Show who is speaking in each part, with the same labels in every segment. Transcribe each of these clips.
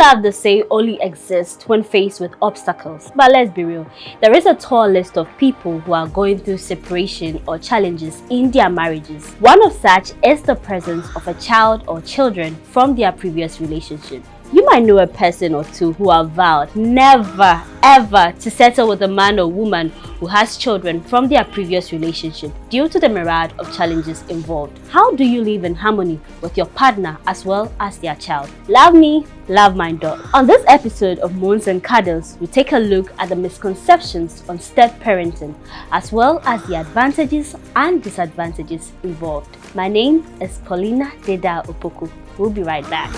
Speaker 1: have the say only exist when faced with obstacles. But let's be real, there is a tall list of people who are going through separation or challenges in their marriages. One of such is the presence of a child or children from their previous relationship. You might know a person or two who have vowed never ever to settle with a man or woman who has children from their previous relationship due to the myriad of challenges involved. How do you live in harmony with your partner as well as their child? Love me, love my dog. On this episode of Moans and Cuddles, we take a look at the misconceptions on step parenting as well as the advantages and disadvantages involved. My name is Paulina Deda Opoku. We'll be right back.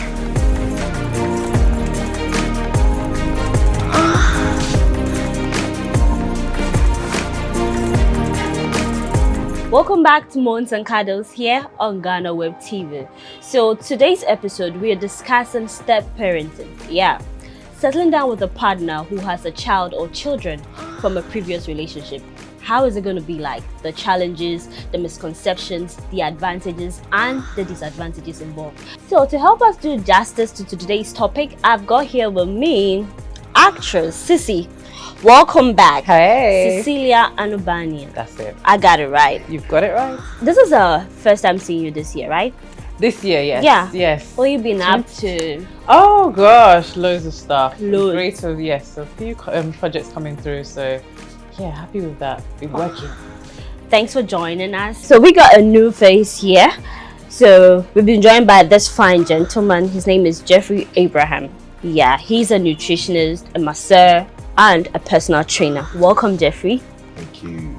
Speaker 1: Welcome back to Moans and Cuddles here on Ghana Web TV. So today's episode we are discussing step parenting. Yeah, settling down with a partner who has a child or children from a previous relationship. How is it going to be like? The challenges, the misconceptions, the advantages and the disadvantages involved. So to help us do justice to today's topic, I've got here with me actress Sissy. Welcome back.
Speaker 2: Hey.
Speaker 1: Cecilia Anubania.
Speaker 2: That's it.
Speaker 1: I got it right.
Speaker 2: You've got it right.
Speaker 1: This is the first time seeing you this year, right?
Speaker 2: This year, yes.
Speaker 1: Yeah.
Speaker 2: Yes.
Speaker 1: What you been up to?
Speaker 2: Oh gosh, loads of stuff.
Speaker 1: Loads.
Speaker 2: Great. So yes, a few projects coming through. So yeah, happy with that. Been working.
Speaker 1: Thanks for joining us. So we got a new face here. So we've been joined by this fine gentleman. His name is Jeffrey Abraham. Yeah, he's a nutritionist, a masseur, and a personal trainer. Welcome, Jeffrey.
Speaker 3: Thank you.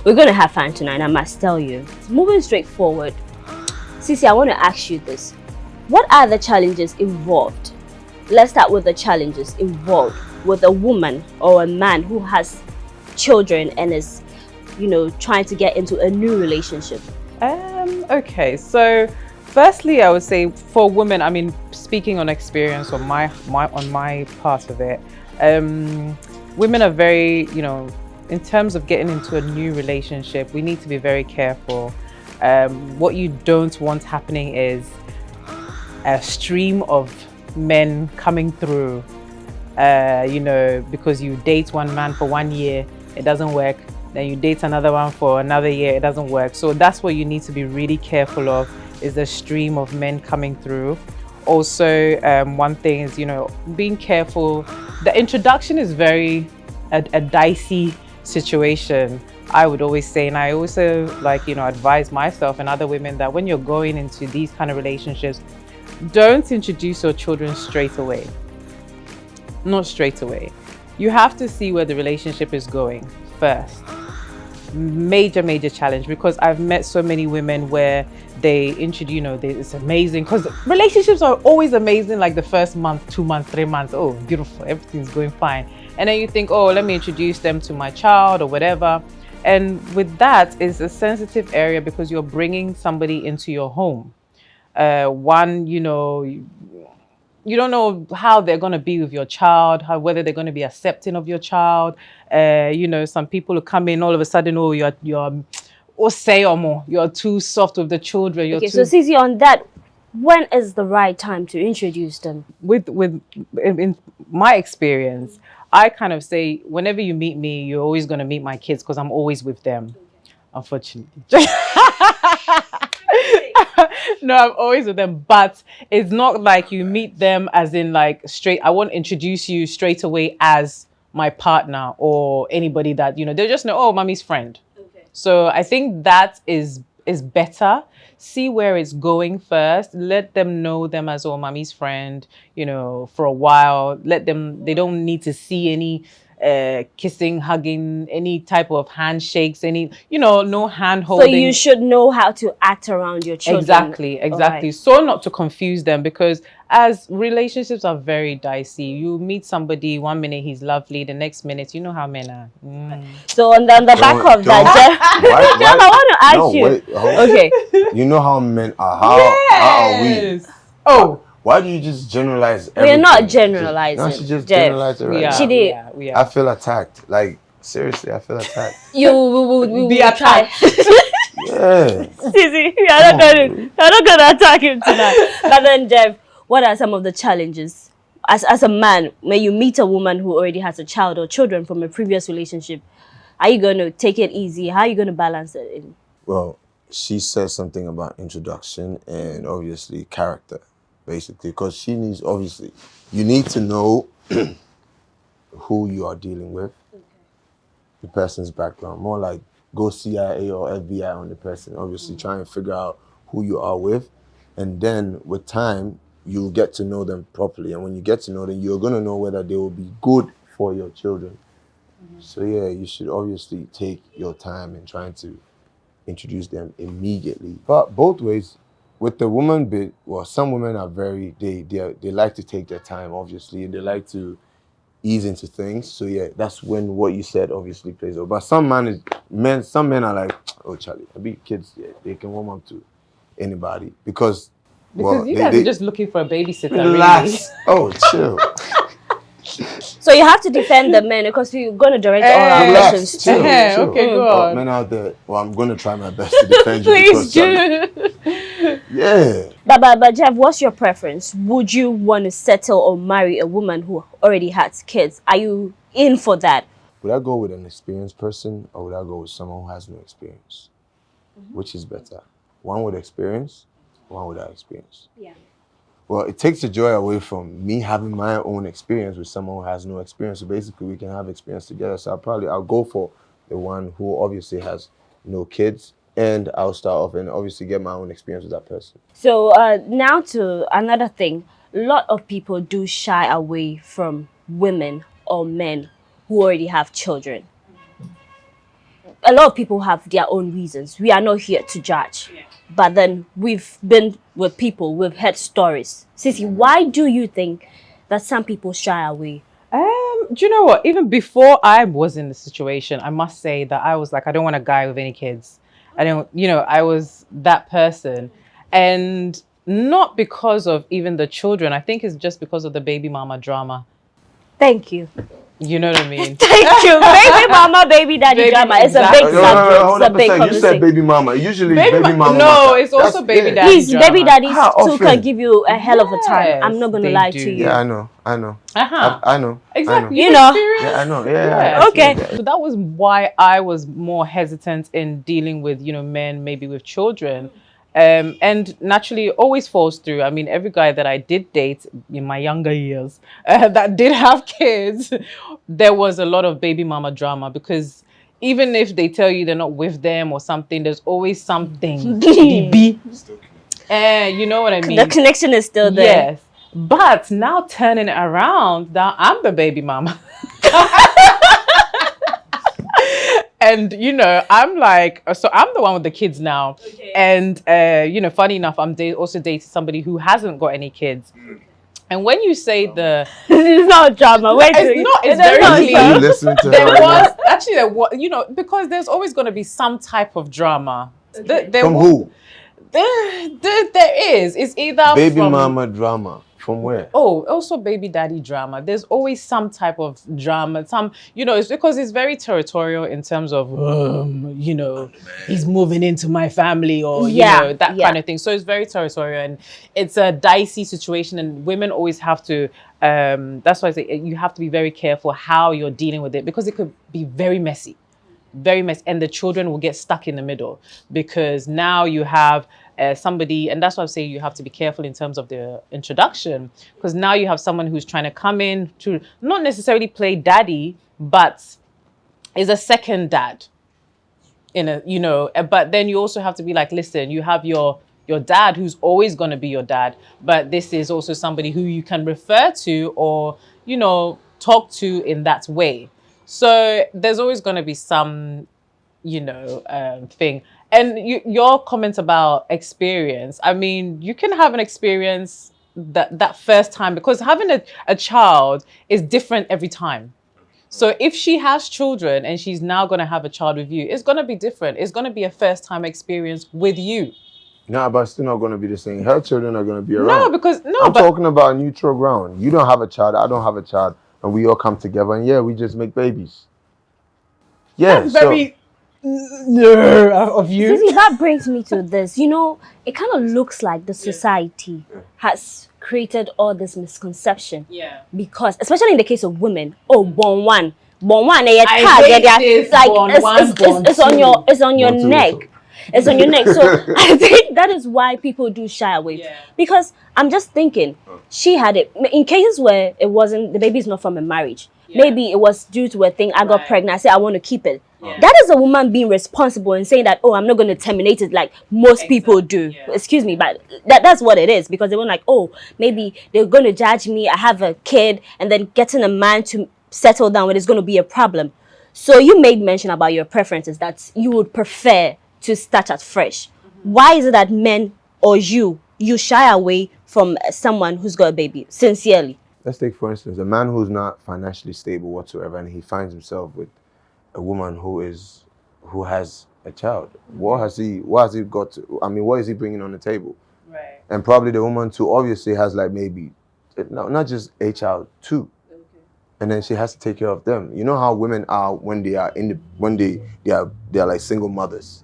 Speaker 1: We're gonna have fun tonight, I must tell you. Moving straight forward, Sissy, I want to ask you this. What are the challenges involved? Let's start with the challenges involved with a woman or a man who has children and is, trying to get into a new relationship.
Speaker 2: Okay, so firstly, I would say for women, I mean, speaking on experience on my part of it, women are very, in terms of getting into a new relationship, we need to be very careful. What you don't want happening is a stream of men coming through, because you date one man for 1 year, it doesn't work. Then you date another one for another year, it doesn't work. So that's what you need to be really careful of, is the stream of men coming through. Also, one thing is, being careful. The introduction is very a dicey situation, I would always say. And I also advise myself and other women that when you're going into these kind of relationships, don't introduce your children straight away. Not straight away. You have to see where the relationship is going first. Major challenge, because I've met so many women where they introduce, it's amazing, because relationships are always amazing, like the first month, 2 months, 3 months, oh beautiful, everything's going fine, and then you think, oh, let me introduce them to my child or whatever. And with that, it's a sensitive area because you're bringing somebody into your home. You don't know how they're going to be with your child, whether they're going to be accepting of your child. Some people who come in all of a sudden, oh, you're too soft with the children.
Speaker 1: So Sissy, on that, when is the right time to introduce them?
Speaker 2: In my experience, I kind of say, whenever you meet me, you're always going to meet my kids because I'm always with them, unfortunately. No, I'm always with them, but it's not like you meet them as in like straight. I won't introduce you straight away as my partner or anybody that, they just know, oh, mommy's friend. Okay. So I think that is better. See where it's going first. Let them know them as, oh, mommy's friend, for a while. They don't need to see any kissing, hugging, any type of handshakes, no hand holding.
Speaker 1: So you should know how to act around your children.
Speaker 2: Exactly.
Speaker 1: Right. So
Speaker 2: not to confuse them, because as relationships are very dicey, you meet somebody 1 minute he's lovely, the next minute, you know how men are.
Speaker 1: So on the back of that, Jeff, I want to ask you.
Speaker 3: Wait,
Speaker 1: okay.
Speaker 3: You know how men are. How are we?
Speaker 2: Oh.
Speaker 3: Why do you just generalize everything?
Speaker 1: We're not generalizing.
Speaker 3: No, she just
Speaker 1: Jeff,
Speaker 3: generalized it right.
Speaker 1: She did.
Speaker 2: We are.
Speaker 3: I feel attacked. Like, seriously, I feel attacked.
Speaker 1: You will
Speaker 2: be attacked.
Speaker 3: Yeah.
Speaker 1: Sissy, you're not going to attack him tonight. But then, Jeff, what are some of the challenges as a man, when you meet a woman who already has a child or children from a previous relationship, are you going to take it easy? How are you going to balance it in?
Speaker 3: Well, she said something about introduction and obviously character, basically, because she needs, obviously, you need to know who you are dealing with, the person's background, more like go CIA or FBI on the person, obviously try and figure out who you are with, and then with time, you'll get to know them properly, and when you get to know them, you're going to know whether they will be good for your children. So yeah, you should obviously take your time in trying to introduce them immediately. But both ways, with the woman bit, well, some women are very, they like to take their time, obviously, and they like to ease into things. So yeah, that's when what you said obviously plays out. But some men are like, oh Charlie, I be kids, yeah, they can warm up to anybody because
Speaker 2: you guys are just looking for a babysitter,
Speaker 3: relax.
Speaker 2: really.
Speaker 3: Oh, chill.
Speaker 1: So you have to defend the men because we're going to direct all our
Speaker 3: Relax,
Speaker 1: questions to
Speaker 3: chill,
Speaker 1: you.
Speaker 3: chill.
Speaker 2: Okay, go on.
Speaker 3: Men out there, well, I'm going to try my best to defend you.
Speaker 2: Please
Speaker 3: because,
Speaker 2: do.
Speaker 3: yeah.
Speaker 1: But Jeff, what's your preference? Would you want to settle or marry a woman who already has kids? Are you in for that?
Speaker 3: Would I go with an experienced person or would I go with someone who has no experience? Which is better? One with experience, one without experience.
Speaker 1: Yeah.
Speaker 3: Well, it takes the joy away from me having my own experience with someone who has no experience. So basically, we can have experience together. So I'll go for the one who obviously has no kids, and I'll start off and obviously get my own experience with that person.
Speaker 1: So now to another thing. A lot of people do shy away from women or men who already have children. A lot of people have their own reasons. We are not here to judge. Yeah. But then we've been with people, we've heard stories. Sissy, why do you think that some people shy away?
Speaker 2: Do you know what? Even before I was in the situation, I must say that I was like, I don't want a guy with any kids. I don't, I was that person. And not because of even the children. I think it's just because of the baby mama drama.
Speaker 1: Thank you.
Speaker 2: You know what I mean?
Speaker 1: Thank you. Baby mama, baby daddy drama. It's a big subject.
Speaker 3: Hold
Speaker 1: It's a
Speaker 3: up a
Speaker 1: big
Speaker 3: second. You said
Speaker 1: conversation.
Speaker 3: baby mama. Usually baby mama.
Speaker 2: No, it's also baby daddy.
Speaker 1: Please,
Speaker 2: drama.
Speaker 1: baby daddies
Speaker 3: How
Speaker 1: too
Speaker 3: often?
Speaker 1: can give you a hell of a time.
Speaker 2: Yes,
Speaker 1: I'm not going to
Speaker 2: they
Speaker 1: lie
Speaker 2: do.
Speaker 1: to you.
Speaker 3: Yeah, I know.
Speaker 2: Uh-huh.
Speaker 3: I know.
Speaker 2: Exactly.
Speaker 1: You know.
Speaker 3: Yeah, I know. Yeah.
Speaker 2: Yeah.
Speaker 1: Okay.
Speaker 2: So that was why I was more hesitant in dealing with, men maybe with children. And naturally, it always falls through. I mean, every guy that I did date in my younger years that did have kids, there was a lot of baby mama drama because even if they tell you they're not with them or something, there's always something. You know what I mean?
Speaker 1: The connection is still there.
Speaker 2: Yes. But now turning it around, now I'm the baby mama. And, I'm like, so I'm the one with the kids now. Okay. And, funny enough, I'm also dating somebody who hasn't got any kids. And when you say
Speaker 1: it's not drama. Wait,
Speaker 2: it's very clear.
Speaker 3: You listening to
Speaker 2: there was, because there's always going to be some type of drama.
Speaker 3: Okay. From who?
Speaker 2: There is. It's either
Speaker 3: baby mama drama. From where?
Speaker 2: Oh, also baby daddy drama. There's always some type of drama. It's because it's very territorial in terms of, he's moving into my family or, that kind of thing. So it's very territorial and it's a dicey situation and women always have to, that's why I say you have to be very careful how you're dealing with it because it could be very messy. Very messy. And the children will get stuck in the middle because now you have somebody, and that's why I'm saying you have to be careful in terms of the introduction because now you have someone who's trying to come in to not necessarily play daddy, but is a second dad but then you also have to be like, listen, you have your dad who's always going to be your dad, but this is also somebody who you can refer to or, talk to in that way. So there's always going to be some, thing. And your comment about experience, I mean, you can have an experience that first time because having a child is different every time. So if she has children and she's now going to have a child with you, it's going to be different. It's going to be a first time experience with you.
Speaker 3: No, but it's still not going to be the same. Her children are going to be around. I'm talking about neutral ground. You don't have a child, I don't have a child, and we all come together and we just make babies. Yeah,
Speaker 2: that's very of you.
Speaker 1: See, that brings me to this. It kind of looks like the society has created all this misconception.
Speaker 2: Yeah.
Speaker 1: Because especially in the case of women, oh, born one, eh,
Speaker 2: I
Speaker 1: tag,
Speaker 2: hate
Speaker 1: yeah,
Speaker 2: this,
Speaker 1: like
Speaker 2: born
Speaker 1: it's,
Speaker 2: one, born
Speaker 1: it's on your
Speaker 3: Born two
Speaker 1: neck.
Speaker 3: also.
Speaker 1: It's on your neck. So I think that is why people do shy away.
Speaker 2: Yeah.
Speaker 1: Because I'm just thinking, she had it in cases where it wasn't, the baby's not from a marriage.
Speaker 2: Yeah.
Speaker 1: Maybe it was due to a thing. I got
Speaker 2: Right.
Speaker 1: pregnant. I said I want to keep it.
Speaker 2: Yeah.
Speaker 1: That is a woman being responsible and saying that, oh, I'm not going to terminate it like most people do.
Speaker 2: yeah.
Speaker 1: Excuse me, but that's what it is. Because they were like, oh, maybe they're going to judge me. I have a kid, and then getting a man to settle down with is going to be a problem. So you made mention about your preferences that you would prefer to start at fresh. Why is it that men or you shy away from someone who's got a baby? Sincerely.
Speaker 3: Let's take, for instance, a man who's not financially stable whatsoever, and he finds himself with a woman who has a child. What has he got to, I mean, what is he bringing on the table?
Speaker 2: Right.
Speaker 3: And probably the woman too obviously has like maybe not just a child, two.
Speaker 2: Okay.
Speaker 3: And then she has to take care of them. You know how women are when they are they are like single mothers.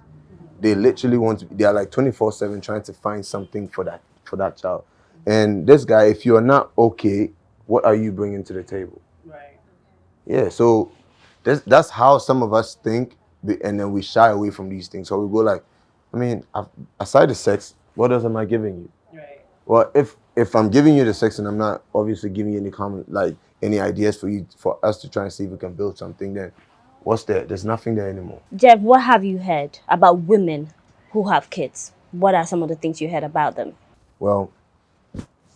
Speaker 3: They literally they are like 24/7 trying to find something for that child. And this guy, if you are not okay, what are you bringing to the table?
Speaker 2: Right.
Speaker 3: Yeah, so that's how some of us think, and then we shy away from these things. So we go like, I mean, aside the sex, what else am I giving you?
Speaker 2: Right.
Speaker 3: Well, if I'm giving you the sex and I'm not obviously giving you any ideas for us to try and see if we can build something, then what's there? There's nothing there anymore.
Speaker 1: Jeff, what have you heard about women who have kids? What are some of the things you heard about them?
Speaker 3: Well,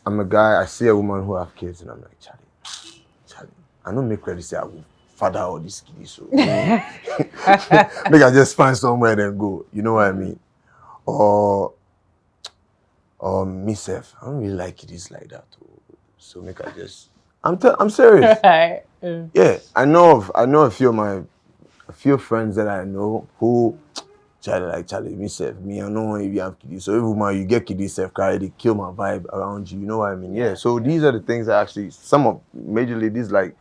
Speaker 3: I'm a guy, I see a woman who have kids and I'm like, Charlie, I don't make ready say I will father all these kids. So make I just find somewhere and go. You know what I mean? Or myself, I don't really like kids like that. So make I just I'm serious.
Speaker 2: Right.
Speaker 3: Yeah, I know a few friends that I know who Charlie, me, I know if you have kids. So every man you get kids self cry, they kill my vibe around you. You know what I mean? Yeah. So these are the things that actually majorly these like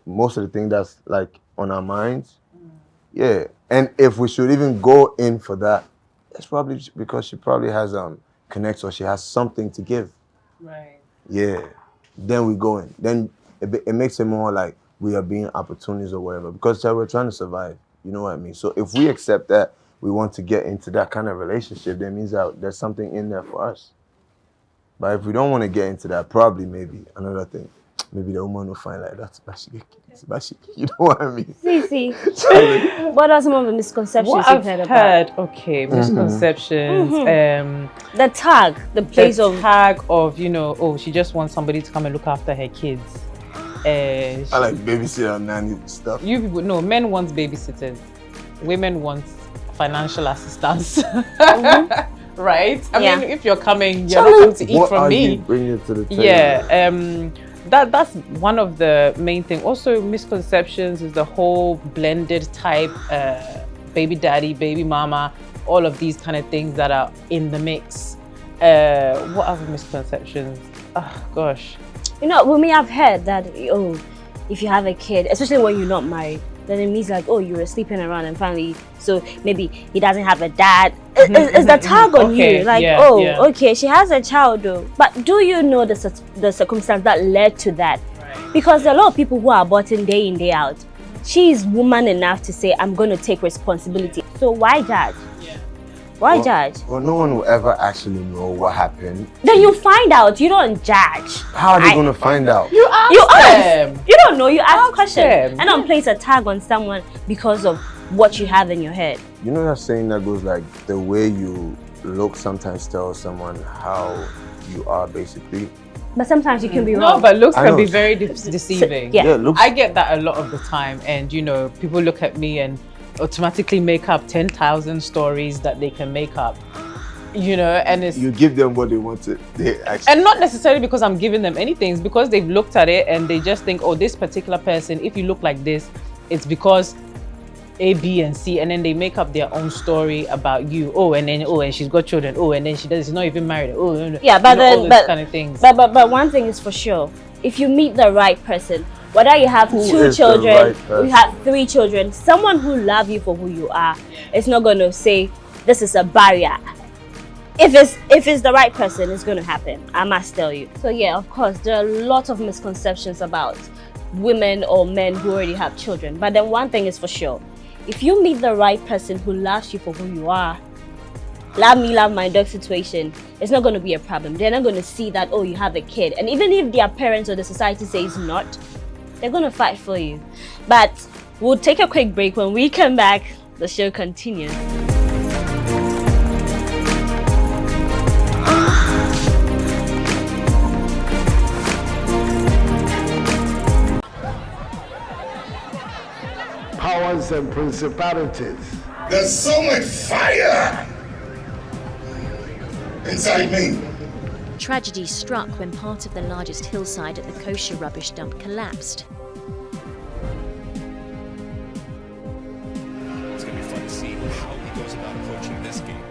Speaker 3: most of the things that's like on our minds. Yeah. And if we should even go in for that, that's probably because she probably has connects or she has something to give.
Speaker 2: Right.
Speaker 3: Yeah. Then we go in. Then it makes it more like we are being opportunists or whatever because we're trying to survive. You know what I mean? So if we accept that we want to get into that kind of relationship, that means that there's something in there for us. But if we don't want to get into that, probably maybe another thing. Maybe the woman will find like that's you know what I mean?
Speaker 1: See. What are some of the misconceptions
Speaker 2: What
Speaker 1: you've
Speaker 2: I've
Speaker 1: heard about?
Speaker 2: okay, misconceptions.
Speaker 1: The tag, the place
Speaker 2: The
Speaker 1: of
Speaker 2: tag of, she just wants somebody to come and look after her kids.
Speaker 3: I like babysitter and nanny stuff.
Speaker 2: You people know, men want babysitters, women want financial assistance. Right? I
Speaker 1: Yeah.
Speaker 2: mean, if you're coming, you're not coming to eat
Speaker 3: What
Speaker 2: from
Speaker 3: are
Speaker 2: me.
Speaker 3: you bringing to the table?
Speaker 2: Yeah, that's one of the main things. Also, misconceptions is the whole blended type, baby daddy, baby mama, all of these kind of things that are in the mix. What other misconceptions? Oh gosh.
Speaker 1: we may have heard that if you have a kid, especially when you're not married, then it means like you were sleeping around and finally, so maybe he doesn't have a dad. It's the tag on
Speaker 2: Okay,
Speaker 1: you, like
Speaker 2: yeah.
Speaker 1: okay, she has a child though, but do you know the circumstance that led to that?
Speaker 2: Right.
Speaker 1: Because there are a lot of people who are aborting day in day out. She's woman enough to say I'm going to take responsibility. So why judge?
Speaker 2: Yeah.
Speaker 1: Why judge?
Speaker 3: Well, no one will ever actually know what happened.
Speaker 1: Then you find out. You don't judge.
Speaker 3: How are they going to find out?
Speaker 2: You ask
Speaker 1: You
Speaker 2: them.
Speaker 1: ask. You don't know. You ask questions
Speaker 2: them.
Speaker 1: and don't place a tag on someone because of what you have in your head.
Speaker 3: You know that saying that goes like, the way you look sometimes tells someone how you are, basically.
Speaker 1: But sometimes you can be
Speaker 2: No,
Speaker 1: wrong.
Speaker 2: but looks
Speaker 3: I
Speaker 2: can
Speaker 3: know.
Speaker 2: be very deceiving.
Speaker 1: Yeah.
Speaker 3: Looks.
Speaker 2: I get that a lot of the time, and people look at me and automatically make up 10,000 stories that they can make up, and it's
Speaker 3: You give them what they wanted. They actually.
Speaker 2: and not necessarily because I'm giving them anything, it's because they've looked at it and they just think, oh, this particular person, if you look like this, it's because A, B, and C, and then they make up their own story about you. And she's got children. And then she's not even married.
Speaker 1: Yeah, but
Speaker 2: all those kind of things.
Speaker 1: But one thing is for sure: if you meet the right person, whether you have
Speaker 3: Who
Speaker 1: 2
Speaker 3: is the
Speaker 1: children,
Speaker 3: right person?
Speaker 1: you have 3 children, someone who loves you for who you are, is not going to say this is a barrier. if it's the right person, it's going to happen. I must tell you. So yeah, of course, there are lots of misconceptions about women or men who already have children. But then one thing is for sure: if you meet the right person who loves you for who you are, love me, love my dog situation, it's not going to be a problem. They're not going to see that, oh, you have a kid, and even if their parents or the society says not, they're going to fight for you. But we'll take a quick break. When we come back, the show continues.
Speaker 4: Powers and principalities.
Speaker 5: There's so much fire inside me.
Speaker 6: Tragedy struck when part of the largest hillside at the kosher rubbish dump collapsed.
Speaker 7: It's going to be fun to see how he goes about approaching this game.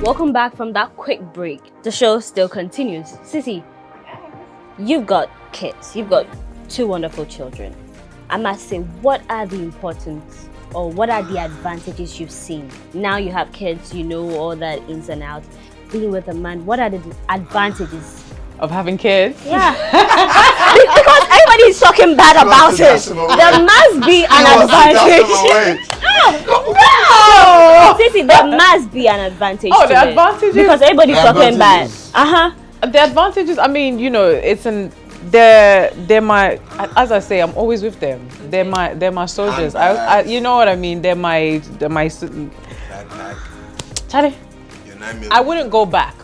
Speaker 1: Welcome back from that quick break. The show still continues. Sissy, you've got kids. You've got 2 wonderful children. I must say, what are the importance or what are the advantages you've seen? Now you have kids, you know all that ins and outs. Being with a man, what are the advantages?
Speaker 2: Of having kids?
Speaker 1: Yeah. Because everybody's talking bad about it. There must be an advantage. No! Sissy, there must be an advantage.
Speaker 2: Oh,
Speaker 1: to
Speaker 2: the
Speaker 1: it.
Speaker 2: advantages?
Speaker 1: Because everybody's talking bad.
Speaker 2: The advantages, I mean, you know, they're my, as I say, I'm always with them. They're my soldiers. I you know what I mean? They're my Charlie, I wouldn't go back.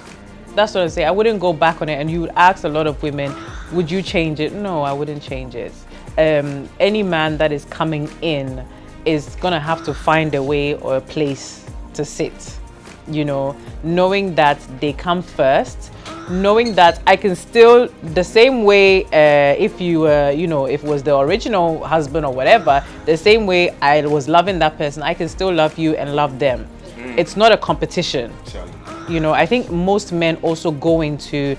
Speaker 2: That's what I say. I wouldn't go back on it. And you would ask a lot of women, would you change it? No, I wouldn't change it. Any man that is coming in is gonna have to find a way or a place to sit, you know, knowing that they come first, knowing that I can still, the same way if you you know, if it was the original husband or whatever, the same way I was loving that person, I can still love you and love them. It's not a competition. You know, I think most men also go into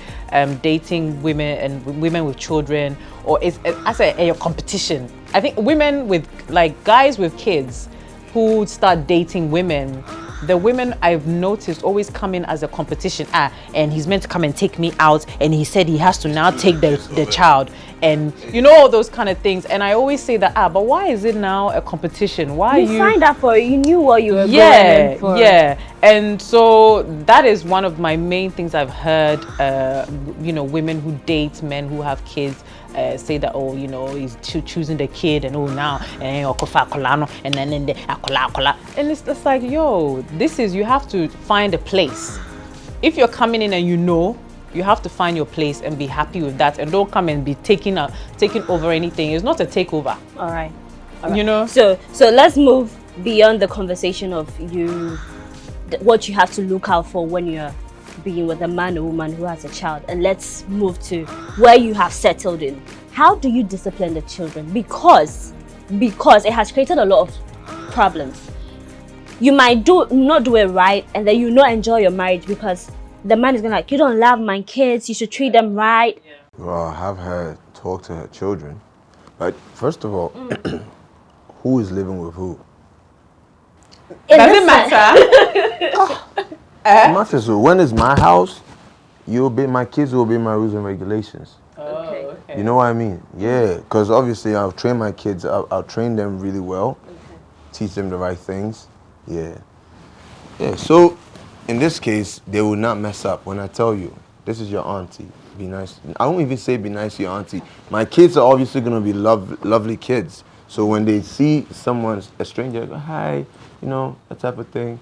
Speaker 2: dating women and women with children, or it's as a competition. I think women with, like, guys with kids who start dating women, the women I've noticed always come in as a competition. And he's meant to come and take me out, and he said he has to now take the child, and you know, all those kind of things. And I always say that, but why is it now a competition? Why
Speaker 1: You signed up for it. You knew what you were going in for.
Speaker 2: Yeah. And so that is one of my main things I've heard, you know, women who date men who have kids say that, oh, you know, he's choosing the kid, and oh, now and then and it's just like, yo, this is, you have to find a place. If you're coming in and you know, you have to find your place and be happy with that, and don't come and be taking over anything. It's not a takeover.
Speaker 1: All right.
Speaker 2: You know.
Speaker 1: So let's move beyond the conversation of what you have to look out for when you're being with a man or woman who has a child, and let's move to where you have settled in. How do you discipline the children? Because it has created a lot of problems. You might not do it right, and then you not enjoy your marriage because the man is gonna like, you don't love my kids, you should treat them right.
Speaker 3: Well, I have her talk to her children. But first of all, who is living with who?
Speaker 2: Does it matter?
Speaker 3: It matters. So when it's my house, my kids will obey my rules and regulations.
Speaker 2: Okay.
Speaker 3: You know what I mean? Yeah, because obviously I'll train my kids. I'll train them really well, teach them the right things. Yeah. So in this case, they will not mess up. When I tell you, this is your auntie, be nice. I don't even say be nice to your auntie. My kids are obviously gonna be lovely kids. So when they see someone, a stranger, go, hi, you know, that type of thing,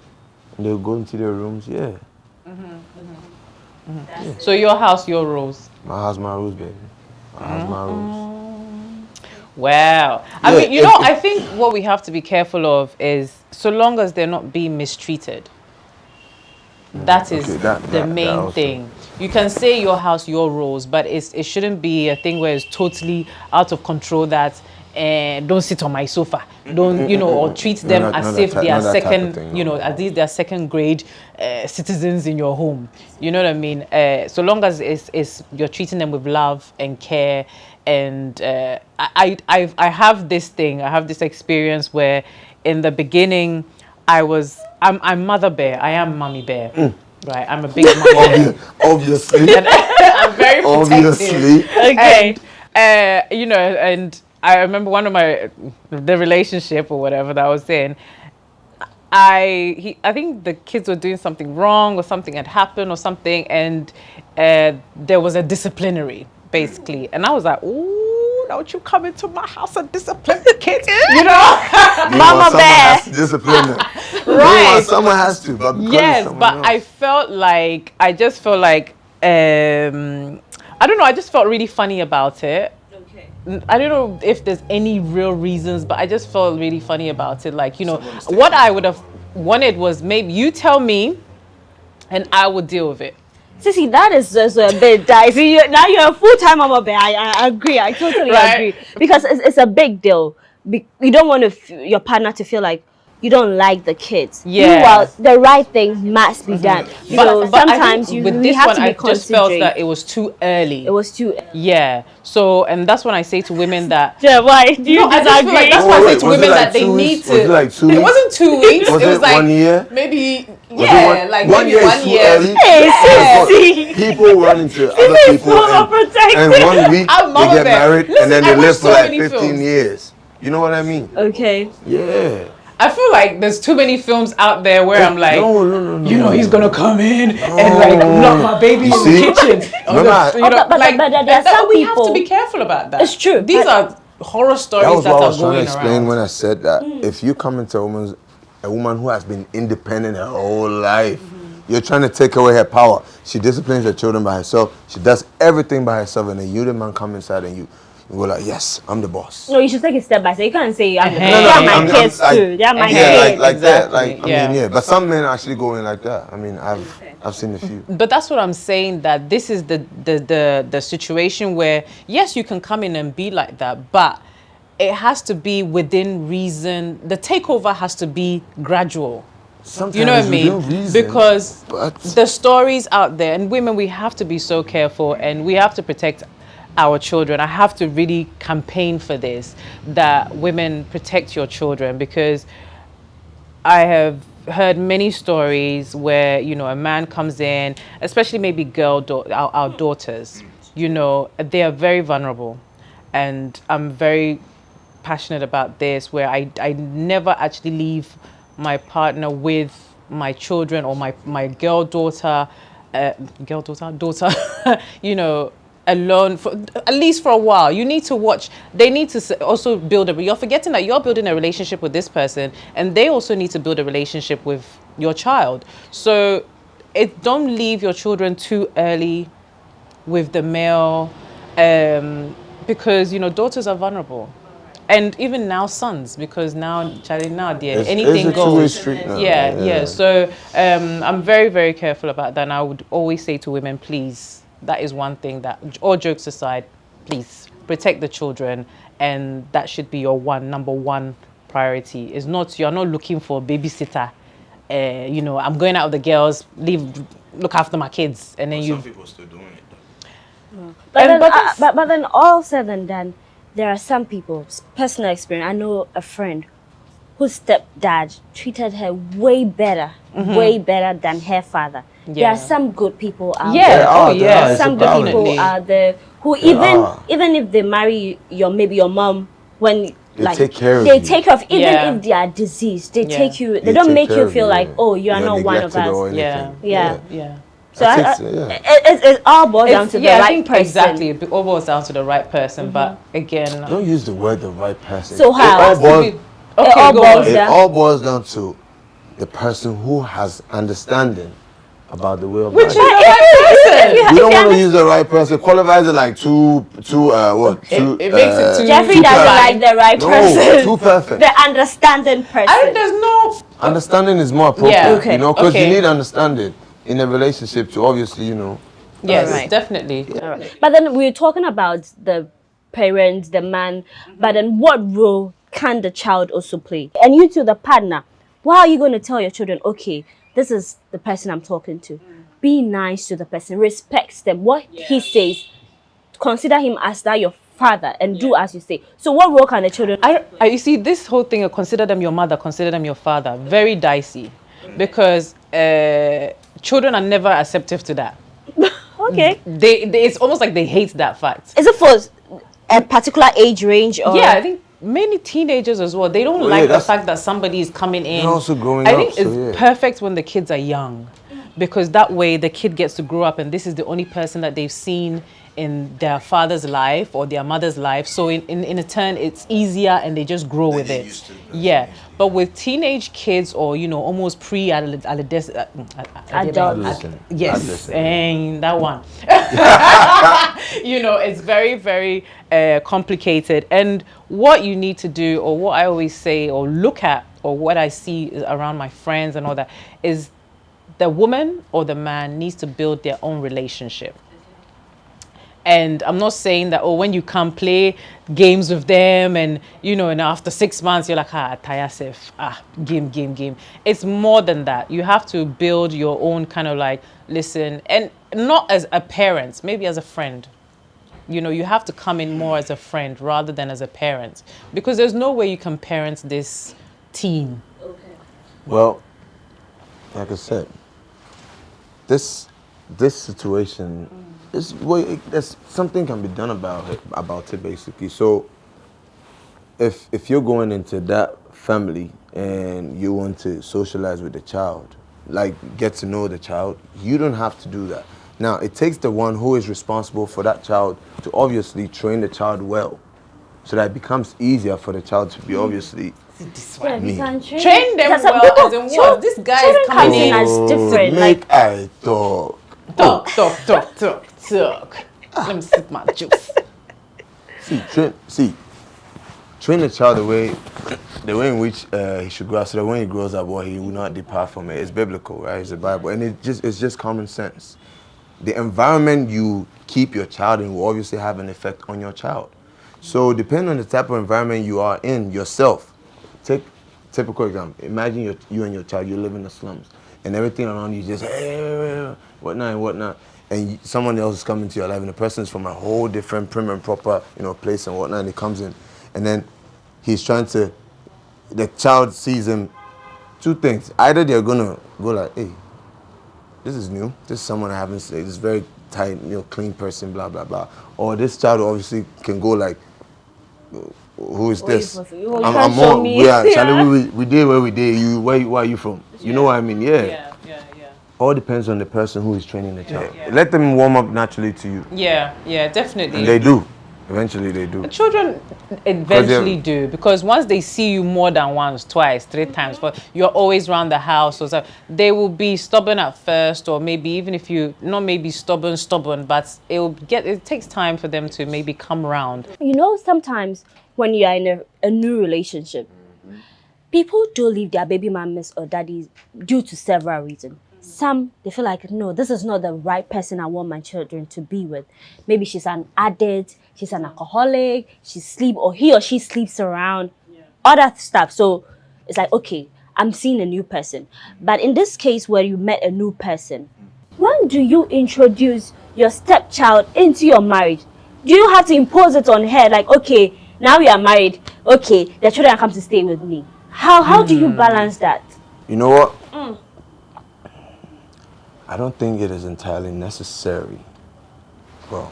Speaker 3: and they'll go into their rooms. Yeah.
Speaker 2: Yeah. So your house, your rules.
Speaker 3: My house, my rules, baby. My house, my rules.
Speaker 2: Wow. I mean, you know, I think what we have to be careful of is, so long as they're not being mistreated, that is the main thing. you can say your house, your rules, but it shouldn't be a thing where it's totally out of control that don't sit on my sofa, don't, you know, or treat them as if they are second, you know, as if they are second grade citizens in your home. You know what I mean? So long as it's you're treating them with love and care. And I have this thing, I have this experience where in the beginning I'm mother bear, I am mommy bear. Right, I'm a big mommy bear.
Speaker 3: Obviously.
Speaker 2: I'm very protective.
Speaker 3: Obviously.
Speaker 2: Okay. And, you know, and I remember one of the relationship or whatever that I was in, I think the kids were doing something wrong or something had happened or something, and there was a disciplinary, basically. And I was like, ooh, don't you come into my house and discipline the kids, you know?
Speaker 3: Mama bear. Has to discipline them.
Speaker 2: Right.
Speaker 3: Someone has to, but
Speaker 2: yes, but else. I just felt like, I don't know, I just felt really funny about it. Okay. I don't know if there's any real reasons, but I just felt really funny about it. Like, you know, what I would have wanted was maybe you tell me and I would deal with it.
Speaker 1: Sissy, that is just a bit dicey. Now you're a full-time mama bear. I agree. I totally agree. Because it's a big deal. You don't want your partner to feel like you don't like the kids.
Speaker 2: Yeah.
Speaker 1: Well, the right thing must be done. But sometimes
Speaker 2: with this
Speaker 1: have
Speaker 2: one,
Speaker 1: to be
Speaker 2: I just felt that it was too early.
Speaker 1: It was too early.
Speaker 2: Yeah. So, and that's when I say to women that.
Speaker 1: Yeah, why? Do you disagree?
Speaker 2: Like, that's why I say to women that they need to.
Speaker 3: Was it like 2 weeks?
Speaker 2: It wasn't 2 weeks.
Speaker 3: Was
Speaker 2: it was like
Speaker 3: 1 year?
Speaker 2: Maybe.
Speaker 3: Yeah,
Speaker 2: like
Speaker 3: one
Speaker 2: maybe
Speaker 3: year
Speaker 2: 1 year.
Speaker 1: Hey,
Speaker 3: people run into other people and 1 week they get married and then they live for like 15 years. You know what I mean?
Speaker 1: Okay.
Speaker 3: Yeah.
Speaker 2: I feel like there's too many films out there where I'm like,
Speaker 3: no,
Speaker 2: you know, he's gonna come in and like knock my baby in the kitchen. But there are some people. We have to be careful about that.
Speaker 1: It's true.
Speaker 2: These are horror stories that are going around.
Speaker 3: That was what I was trying to explain when I said that. If you come into a woman who has been independent her whole life, you're trying to take away her power. She disciplines her children by herself. She does everything by herself, and then you, the man, come inside and you go like, yes, I'm the boss.
Speaker 1: No, you should take it step by step. You can't say I'm the boss. They are my kids too. They are my kids.
Speaker 3: Like that. Like I mean, but some men actually go in like that. I mean, I've seen a few.
Speaker 2: But that's what I'm saying. That this is the situation where yes, you can come in and be like that, but it has to be within reason. The takeover has to be gradual.
Speaker 3: Sometimes
Speaker 2: you know what I mean?
Speaker 3: Reason,
Speaker 2: because the stories out there, and women, we have to be so careful, and we have to protect our children. I have to really campaign for this, that women protect your children, because I have heard many stories where, you know, a man comes in, especially maybe our daughters, you know, they are very vulnerable. And I'm very passionate about this, where I never actually leave my partner with my children or my daughter, you know, alone for at least for a while. You need to watch. They need to also build you're forgetting that you're building a relationship with this person, and they also need to build a relationship with your child. So don't leave your children too early with the male, because, you know, daughters are vulnerable. And even now sons, because anything goes.
Speaker 3: Street now.
Speaker 2: Yeah. So I'm very, very careful about that. And I would always say to women, please, that is one thing that, all jokes aside, please protect the children, and that should be your number one priority. You're not looking for a babysitter. You know, I'm going out with the girls, look after my kids, and then
Speaker 5: some people still doing it though.
Speaker 1: But then all said and done, there are some people, personal experience. I know a friend whose stepdad treated her way better than her father. Yeah. There are some good people out there.
Speaker 2: Yeah.
Speaker 1: Some good people out there who even if they marry maybe your mom, when
Speaker 3: they take care of
Speaker 1: even if they are diseased, they take you. They don't make you feel like, oh, you are not one of us.
Speaker 2: Yeah.
Speaker 1: So it all boils down to the right person.
Speaker 2: Exactly, it all boils down to the right person. But again,
Speaker 3: don't use the word the right person.
Speaker 1: So how?
Speaker 3: It all boils down to the person who has understanding about the way of life.
Speaker 2: Which is the right person.
Speaker 3: We don't want to use the right person. Qualifies it like
Speaker 2: it makes it too.
Speaker 1: Jeffrey doesn't like the right person.
Speaker 3: Too perfect.
Speaker 1: The understanding person.
Speaker 2: There's no.
Speaker 3: Understanding is more appropriate, you know, because you need understanding in a relationship to obviously, you know,
Speaker 2: Yes,
Speaker 1: Alright.
Speaker 2: definitely.
Speaker 1: Alright. But then we're talking about the parents, the man, but then what role can the child also play? And you too, the partner, why are you going to tell your children, okay, this is the person I'm talking to? Be nice to the person, respect them. What he says, consider him as that your father and do as you say. So what role can the children
Speaker 2: You see, this whole thing of consider them your mother, consider them your father, very dicey, because children are never receptive to that.
Speaker 1: Okay.
Speaker 2: It's almost like they hate that fact.
Speaker 1: Is it for a particular age range or
Speaker 2: Yeah, I think many teenagers as well, they don't
Speaker 3: Well,
Speaker 2: like
Speaker 3: yeah,
Speaker 2: the
Speaker 3: that's-
Speaker 2: fact that somebody is coming in.
Speaker 3: They're also growing
Speaker 2: I
Speaker 3: up,
Speaker 2: think
Speaker 3: so
Speaker 2: it's
Speaker 3: yeah.
Speaker 2: perfect when the kids are young, because that way the kid gets to grow up and this is the only person that they've seen in their father's life or their mother's life. So in a turn, it's easier and they just grow with
Speaker 3: get
Speaker 2: it.
Speaker 3: used to it.
Speaker 2: Yeah, but with teenage kids or, you know, almost pre-adolescent,
Speaker 1: adults?
Speaker 2: yes,
Speaker 3: Adolescent.
Speaker 2: and that one. You know, it's very, very complicated. And what you need to do, or what I always say or look at, or what I see around my friends and all that, is the woman or the man needs to build their own relationship. And I'm not saying that, oh, when you come play games with them and, you know, and after 6 months, you're like, tire safe, game. It's more than that. You have to build your own kind of like, listen, and not as a parent, maybe as a friend. You know, you have to come in more as a friend rather than as a parent, because there's no way you can parent this teen.
Speaker 3: Well, like I said, this situation is there's something can be done about it basically. So if you're going into that family and you want to socialize with the child, like get to know the child, you don't have to do that. Now it takes the one who is responsible for that child to obviously train the child well, so that it becomes easier for the child to be obviously.
Speaker 1: Yeah, you can
Speaker 2: Train them
Speaker 1: There's some
Speaker 2: well,
Speaker 1: people-
Speaker 2: as in what? This guy
Speaker 1: children
Speaker 2: is
Speaker 1: come
Speaker 2: coming
Speaker 1: in
Speaker 2: in.
Speaker 1: as different.
Speaker 3: Make
Speaker 1: Like
Speaker 3: I talk.
Speaker 2: Talk. Let me sip my juice.
Speaker 3: Train the child the way in which he should grow up, so that when he grows up, he will not depart from it. It's biblical, right? It's the Bible, and it's just common sense. The environment you keep your child in will obviously have an effect on your child. So depending on the type of environment you are in yourself, take typical example. Imagine you and your child, you live in the slums, and everything around you is just whatnot. And someone else is coming to your life, and the person is from a whole different prim and proper, place and whatnot, and he comes in, and then the child sees him, two things. Either they're gonna go like, hey, this is new, this is someone I haven't seen, this is very tight, clean person, blah, blah, blah. Or this child obviously can go like, who is this?
Speaker 1: you can't show me.
Speaker 3: Charlie, we did where we did. Where are you from? You know what I mean? Yeah. All depends on the person who is training the child. Let them warm up naturally to you.
Speaker 2: Yeah, definitely.
Speaker 3: And they do. Eventually they do.
Speaker 2: Children eventually do, because once they see you more than once, twice, 3 times, you're always around the house or so, they will be stubborn at first, or maybe even if you not maybe stubborn, but it takes time for them to maybe come around.
Speaker 1: Sometimes when you are in a new relationship, people do leave their baby mamas or daddies due to several reasons. Some, they feel like, no, this is not the right person I want my children to be with. Maybe she's an addict, she's an alcoholic, he or she sleeps around, other stuff. So it's like, okay, I'm seeing a new person. But in this case where you met a new person, when do you introduce your stepchild into your marriage? Do you have to impose it on her? Like, okay, now we are married. Okay, the children are come to stay with me. How do you balance that?
Speaker 3: You know what? I don't think it is entirely necessary. Well,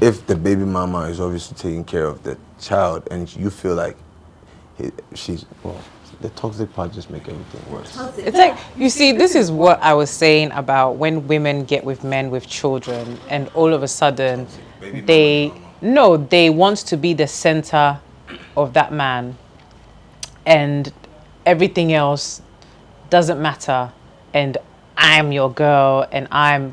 Speaker 3: if the baby mama is obviously taking care of the child and you feel like the toxic part just make everything worse.
Speaker 2: It's like, you see, this is what I was saying about when women get with men with children and all of a sudden they want to be the center of that man and everything else doesn't matter, and I'm your girl,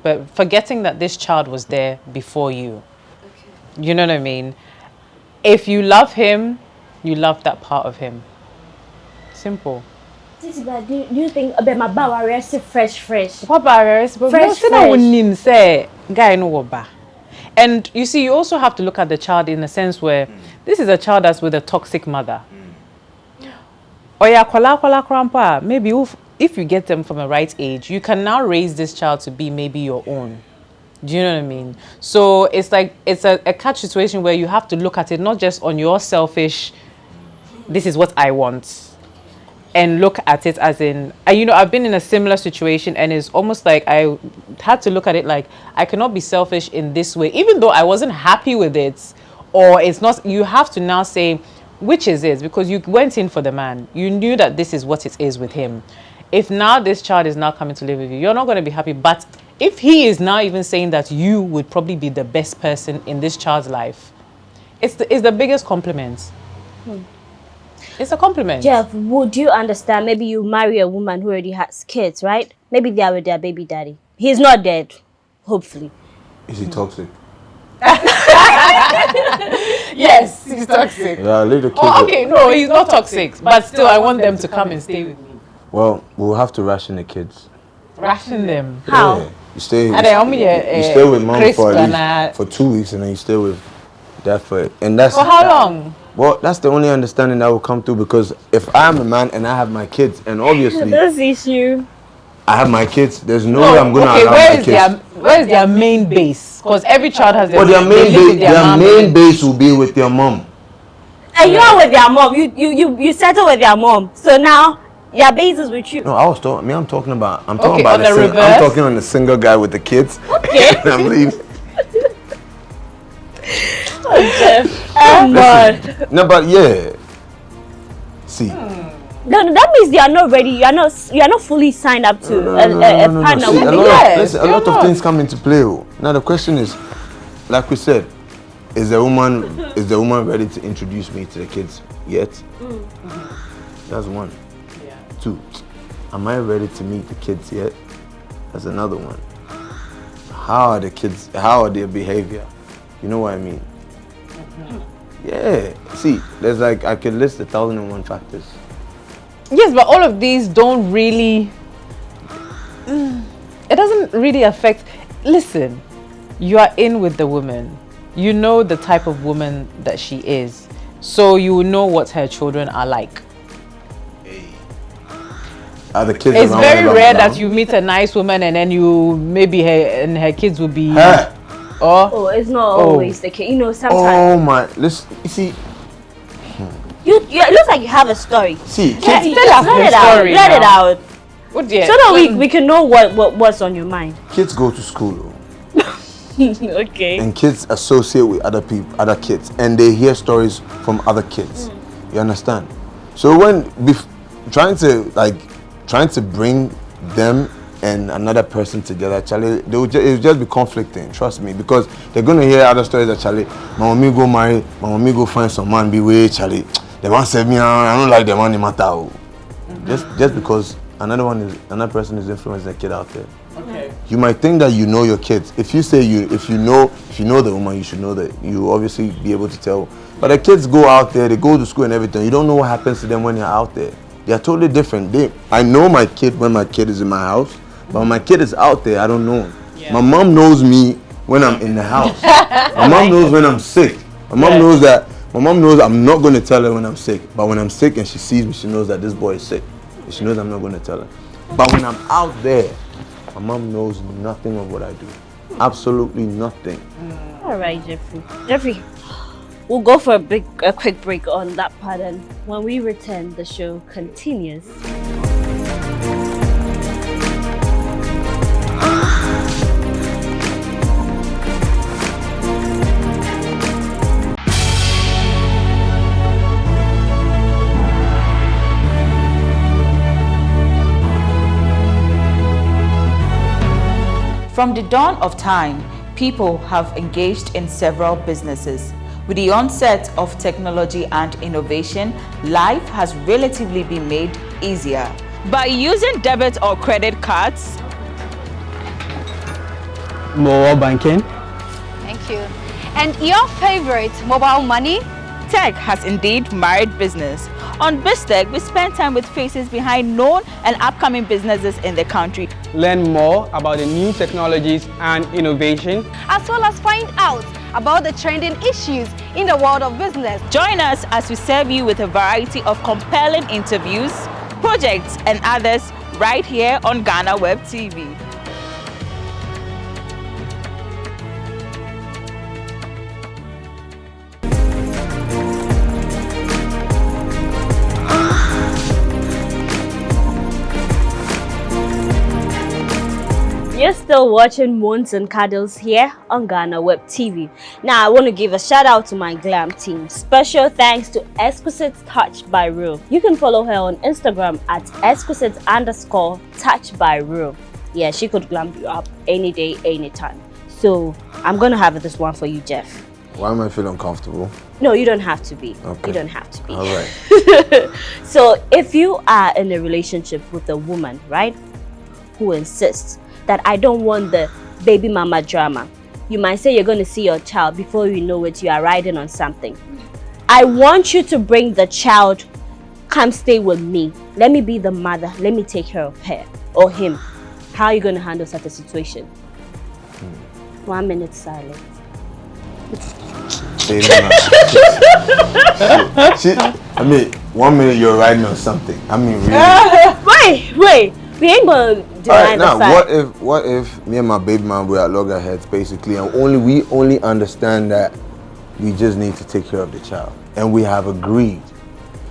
Speaker 2: but forgetting that this child was there before you. Okay. You know what I mean? If you love him, you love that part of him. Simple.
Speaker 1: Do you think about my bow arrested fresh?
Speaker 2: What barriers? But
Speaker 1: Fresh.
Speaker 2: say guy no waba. And you see, you also have to look at the child in a sense where this is a child that's with a toxic mother. Or yeah, kwala grandpa. Maybe if you get them from the right age, you can now raise this child to be maybe your own. Do you know what I mean? So it's like it's a catch situation where you have to look at it not just on your selfish, this is what I want, and look at it as in, I've been in a similar situation, and it's almost like I had to look at it like I cannot be selfish in this way, even though I wasn't happy with it, or it's not. You have to now say which is it, because you went in for the man. You knew that this is what it is with him. If now this child is now coming to live with you, you're not going to be happy. But if he is now even saying that you would probably be the best person in this child's life, it's the biggest compliment. It's a compliment.
Speaker 1: Jeff, would you understand? Maybe you marry a woman who already has kids, right? Maybe they are with their baby daddy. He's not dead, hopefully.
Speaker 3: Is he toxic?
Speaker 2: Yes, he's toxic.
Speaker 3: Yeah, leave the kids.
Speaker 2: Oh, okay, no, he's not toxic. But still, I want them to come and stay with me.
Speaker 3: Well, we'll have to ration the kids.
Speaker 2: Ration them.
Speaker 1: How?
Speaker 3: Yeah. You stay with mom for at least for 2 weeks, and then you stay with dad for
Speaker 2: for how long?
Speaker 3: Well, that's the only understanding that will come through, because if I'm a man and I have my kids, and obviously
Speaker 1: This issue.
Speaker 3: I have my kids, there's no way I'm gonna allow my kids.
Speaker 2: Where is their main base? Because every child has their
Speaker 3: Well, their main base will be with their mom.
Speaker 1: And you are with their mom. You settle with their mom. So now your base is with you.
Speaker 3: No, I'm talking about
Speaker 2: on the reverse.
Speaker 3: I'm talking on the single guy with the kids.
Speaker 1: Okay.
Speaker 3: I'm leaving. No, but yeah. See.
Speaker 1: No, that means you are not ready. You are not fully signed up to a partner.
Speaker 3: See, a lot of things come into play. Now the question is, like we said, is the woman ready to introduce me to the kids yet? That's one.
Speaker 2: Yeah.
Speaker 3: 2, am I ready to meet the kids yet? That's another one. How are the kids? How are their behavior? You know what I mean? Yeah. See, there's like, I could list 1,001 factors.
Speaker 2: Yes, but all of these don't really. It doesn't really affect. Listen, you are in with the woman. You know the type of woman that she is, so you will know what her children are like.
Speaker 3: Are the kids?
Speaker 2: It's very rare that you meet a nice woman and then you maybe her kids will be.
Speaker 1: Oh, it's not always the case. Sometimes.
Speaker 3: Oh my! Listen, you see.
Speaker 1: It looks like you have a story.
Speaker 3: See, kids.
Speaker 1: Let it out.
Speaker 2: What dear?
Speaker 1: So that we can know what's on your mind.
Speaker 3: Kids go to school.
Speaker 1: Okay.
Speaker 3: And kids associate with other kids, and they hear stories from other kids. You understand? So when trying to bring them and another person together, Charlie, it will just be conflicting. Trust me, because they're gonna hear other stories that Charlie, my mommy go marry, my mommy go find some man be way, Charlie. The man said me, I don't like the money matter. Just because another person is influencing a kid out there.
Speaker 2: Okay.
Speaker 3: You might think that you know your kids. If you say if you know the woman, you should know that you obviously be able to tell. But the kids go out there, they go to school and everything. You don't know what happens to them when they're out there. They are totally different. I know my kid when my kid is in my house, but when my kid is out there, I don't know him. Yeah. My mom knows me when I'm in the house. My mom knows when I'm sick. My mom knows that. My mom knows I'm not going to tell her when I'm sick. But when I'm sick and she sees me, she knows that this boy is sick. And she knows I'm not going to tell her. But when I'm out there, my mom knows nothing of what I do. Absolutely nothing.
Speaker 1: All right, Jeffrey, we'll go for a quick break on that part, and when we return, the show continues.
Speaker 8: From the dawn of time, people have engaged in several businesses. With the onset of technology and innovation, life has relatively been made easier. By using debit or credit cards,
Speaker 9: mobile banking.
Speaker 10: Thank you. And your favorite, mobile money?
Speaker 8: Tech has indeed married business. On BizTech, we spend time with faces behind known and upcoming businesses in the country.
Speaker 9: Learn more about the new technologies and innovation,
Speaker 10: as well as find out about the trending issues in the world of business.
Speaker 8: Join us as we serve you with a variety of compelling interviews, projects, and others right here on Ghana Web TV.
Speaker 1: You're still watching Moans and Cuddles here on Ghana Web TV. Now, I want to give a shout out to my glam team. Special thanks to Exquisite Touch by Ru. You can follow her on Instagram at exquisite_touch by Ru. Yeah, she could glam you up any day, anytime. So, I'm going to have this one for you, Jeff.
Speaker 3: Why am I feeling uncomfortable?
Speaker 1: No, you don't have to be.
Speaker 3: Okay.
Speaker 1: You don't have to be.
Speaker 3: All right.
Speaker 1: So, if you are in a relationship with a woman, right, who insists that I don't want the baby mama drama, you might say you're going to see your child. Before you know it, you are riding on something. I want you to bring the child. Come stay with me. Let me be the mother. Let me take care of her or him. How are you going to handle such a situation? 1 minute silence.
Speaker 3: Baby, I mean, 1 minute you're riding on something. I mean, really.
Speaker 1: Wait. We ain't gonna deny the fact.
Speaker 3: What if me and my baby mom were at loggerheads basically, and we only understand that we just need to take care of the child, and we have agreed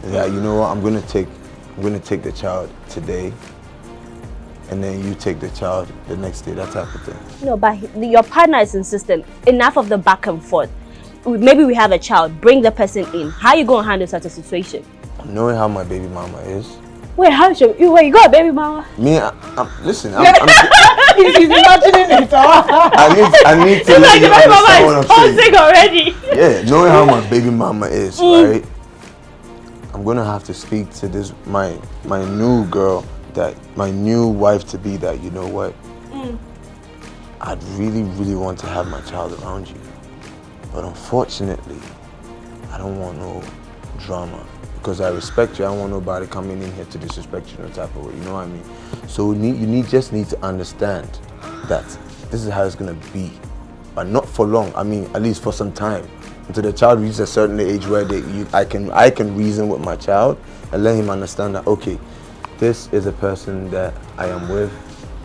Speaker 3: that, you know what, I'm gonna take the child today, and then you take the child the next day, that type of thing.
Speaker 1: No, but your partner is insistent. Enough of the back and forth. Maybe we have a child. Bring the person in. How you gonna handle such a situation?
Speaker 3: Knowing how my baby mama is.
Speaker 1: Wait, how should you? Wait, you got a baby mama?
Speaker 3: Me, listen. I'm
Speaker 2: He's imagining it.
Speaker 3: I need to let you understand what I'm saying
Speaker 1: already.
Speaker 3: Yeah, knowing how my baby mama is, right? I'm gonna have to speak to this my new girl, that my new wife to be, that, you know what? I'd really, really want to have my child around you, but unfortunately, I don't want no drama. Because I respect you, I don't want nobody coming in here to disrespect you in no type of way, you know what I mean? So you just need to understand that this is how it's gonna be, but not for long. I mean, at least for some time, until the child reaches a certain age where I can reason with my child and let him understand that, okay, this is a person that I am with,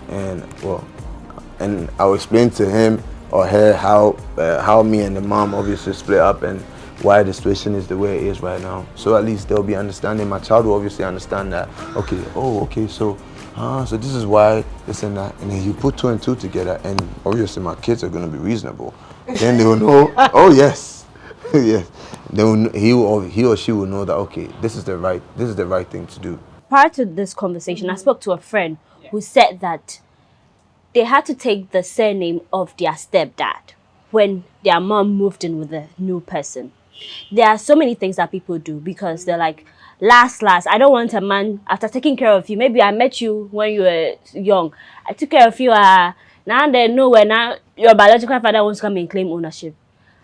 Speaker 3: and I'll explain to him or her how me and the mom obviously split up and why the situation is the way it is right now. So at least they'll be understanding. My child will obviously understand that, okay, so this is why this and that. And then you put 2 and 2 together, and obviously my kids are gonna be reasonable. Then they will know, oh yes, yes. He or she will know that, okay, this is the right thing to do.
Speaker 1: Prior to this conversation, I spoke to a friend who said that they had to take the surname of their stepdad when their mom moved in with a new person. There are so many things that people do because they're like, last, I don't want a man after taking care of you. Maybe I met you when you were young. I took care of you. Now they know when your biological father wants to come and claim ownership.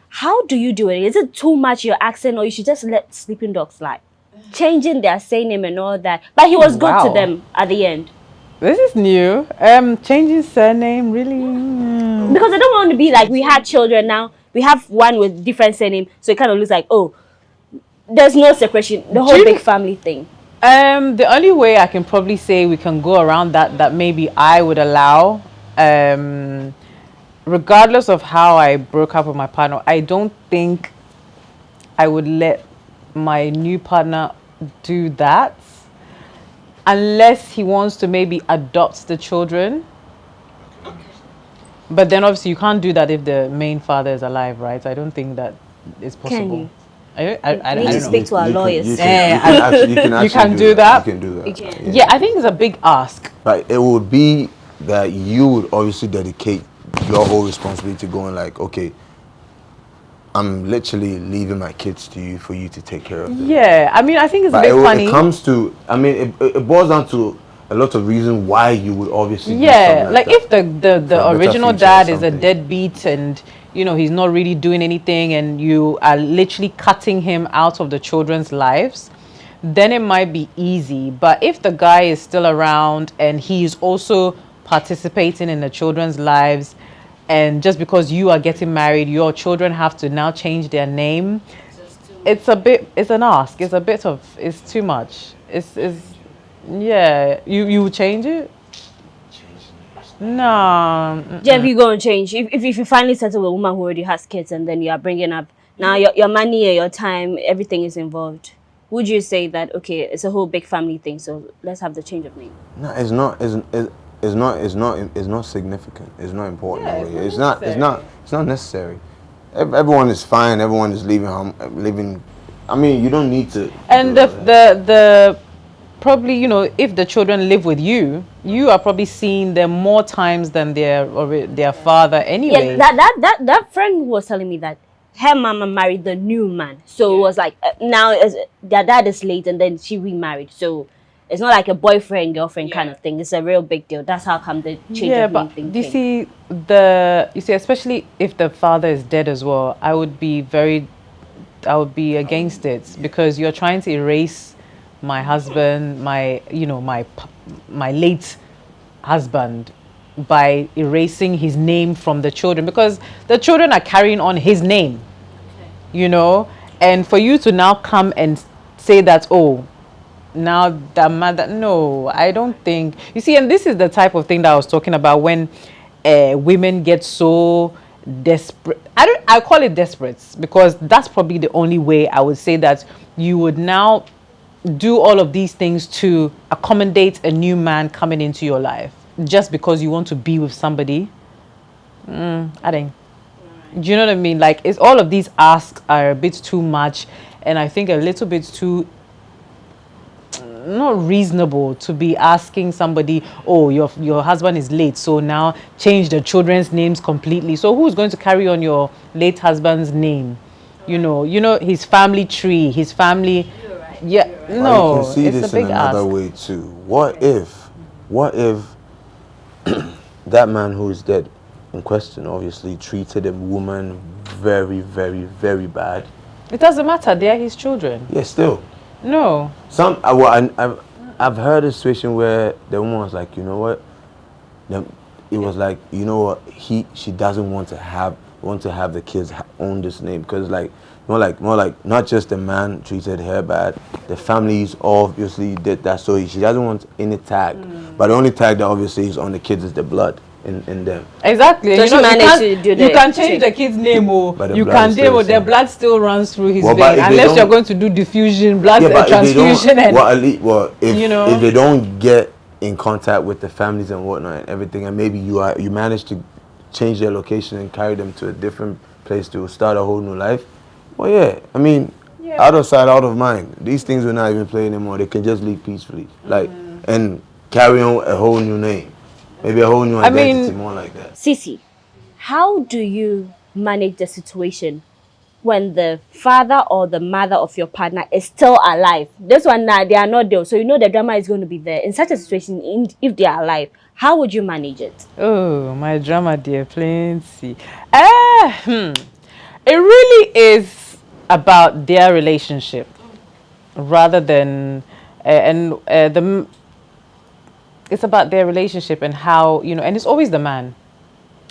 Speaker 1: How do you do it? Is it too much your accent, or you should just let sleeping dogs lie? Changing their surname and all that. But he was good to them at the end.
Speaker 2: This is new. Changing surname, really?
Speaker 1: Because I don't want to be like, we had children now. We have one with different surname, so it kind of looks like, oh, there's no separation. The whole big family thing.
Speaker 2: The only way I can probably say we can go around that maybe I would allow, regardless of how I broke up with my partner, I don't think I would let my new partner do that unless he wants to maybe adopt the children. But then obviously you can't do that if the main father is alive, right? I don't think that is possible.
Speaker 1: Can you?
Speaker 2: I
Speaker 1: need to speak to our lawyers.
Speaker 3: You can do that.
Speaker 2: Yeah, I think it's a big ask.
Speaker 3: But it would be that you would obviously dedicate your whole responsibility to going like, okay, I'm literally leaving my kids to you for you to take care of them.
Speaker 2: Yeah, I mean, I think it's a bit funny.
Speaker 3: It comes to, I mean, it boils down to a lot of reasons why you would obviously do
Speaker 2: like if the original dad is a deadbeat and, you know, he's not really doing anything and you are literally cutting him out of the children's lives, then it might be easy. But if the guy is still around and he's also participating in the children's lives, and just because you are getting married, your children have to now change their name, it's an ask. It's too much. Yeah. You change it? No.
Speaker 1: Jeff, you go and change. If you finally settle with a woman who already has kids and then you are bringing up, now your money, your time, everything is involved. Would you say that, okay, it's a whole big family thing, so let's have the change of name?
Speaker 3: No, it's not. It's not significant. It's not important.
Speaker 2: Yeah,
Speaker 3: Really.
Speaker 2: it's not
Speaker 3: It's not necessary. Everyone is fine. Everyone is leaving home, living. I mean, you don't need to.
Speaker 2: And the probably, you know, if the children live with you, you are probably seeing them more times than their father anyway.
Speaker 1: Yeah, that friend who was telling me that her mama married the new man, so it was like now their dad is late and then she remarried, so it's not like a boyfriend girlfriend kind of thing. It's a real big deal. That's how come the change of name thing came.
Speaker 2: You see, especially if the father is dead as well, I would be against it, because you're trying to erase my husband, my late husband, by erasing his name from the children, because the children are carrying on his name, and for you to now come and say that, oh, now the mother, no, I don't think, you see, and this is the type of thing that I was talking about when women get so desperate. I call it desperate, because that's probably the only way I would say that you would now do all of these things to accommodate a new man coming into your life just because you want to be with somebody. I think, do you know what I mean? Like, it's all of these asks are a bit too much, and I think a little bit too not reasonable to be asking somebody, oh, your husband is late, so now change the children's names completely. So who's going to carry on your late husband's name? You know his family tree, his family. Yeah, no,
Speaker 3: you can see
Speaker 2: it's
Speaker 3: this
Speaker 2: a big
Speaker 3: in another
Speaker 2: ask.
Speaker 3: way too. What if that man who is dead in question obviously treated a woman very, very, very bad?
Speaker 2: It doesn't matter. They are his children.
Speaker 3: Yeah, still.
Speaker 2: No.
Speaker 3: I've heard a situation where the woman was like, you know what? It was like, you know what? She doesn't want to have the kids own this name, because more like not just the man treated her bad, the families obviously did that, so she doesn't want any tag. But the only tag that obviously is on the kids is the blood in them.
Speaker 2: Exactly.
Speaker 1: So
Speaker 2: you can change the kid's name,
Speaker 3: but
Speaker 2: you can deal with the blood still runs through his vein, unless you're going to do diffusion, blood transfusion,
Speaker 3: if they don't get in contact with the families and whatnot and everything, and maybe you manage to change their location and carry them to a different place to start a whole new life. Well, yeah, I mean, out of sight, out of mind. These things will not even play anymore. They can just leave peacefully, and carry on a whole new name, maybe a whole new identity, more like that.
Speaker 1: Sisi, how do you manage the situation when the father or the mother of your partner is still alive? This one now, they are not there, so the drama is going to be there. In such a situation, if they are alive, how would you manage it?
Speaker 2: Oh, my drama, dear, plenty. It really is about their relationship rather than it's about their relationship and how, and it's always the man.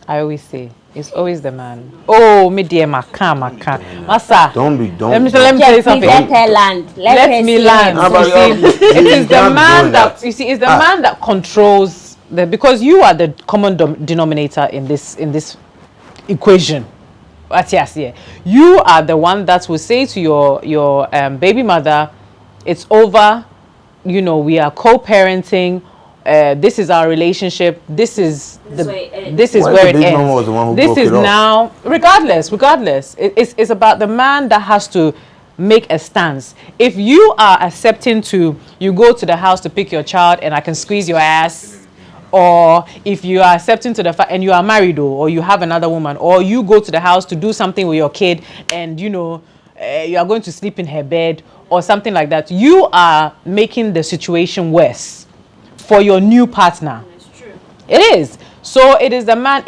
Speaker 2: I always say it's always the man. Oh, me dear, maka. Masa.
Speaker 3: Don't
Speaker 2: Let me tell you something. Let me land. It is the man that you see. It's the man that controls because you are the common denominator in this equation. Yes, yeah. You are the one that will say to your baby mother, "It's over. We are co-parenting. This is our relationship. This is where it ends. This is now, regardless. It's about the man that has to make a stance. If you are accepting you go to the house to pick your child and I can squeeze your ass, or if you are accepting to the fact and you are married or you have another woman, or you go to the house to do something with your kid and you are going to sleep in her bed or something like that, you are making the situation worse for your new partner.
Speaker 1: It's true.
Speaker 2: It is. So it is the man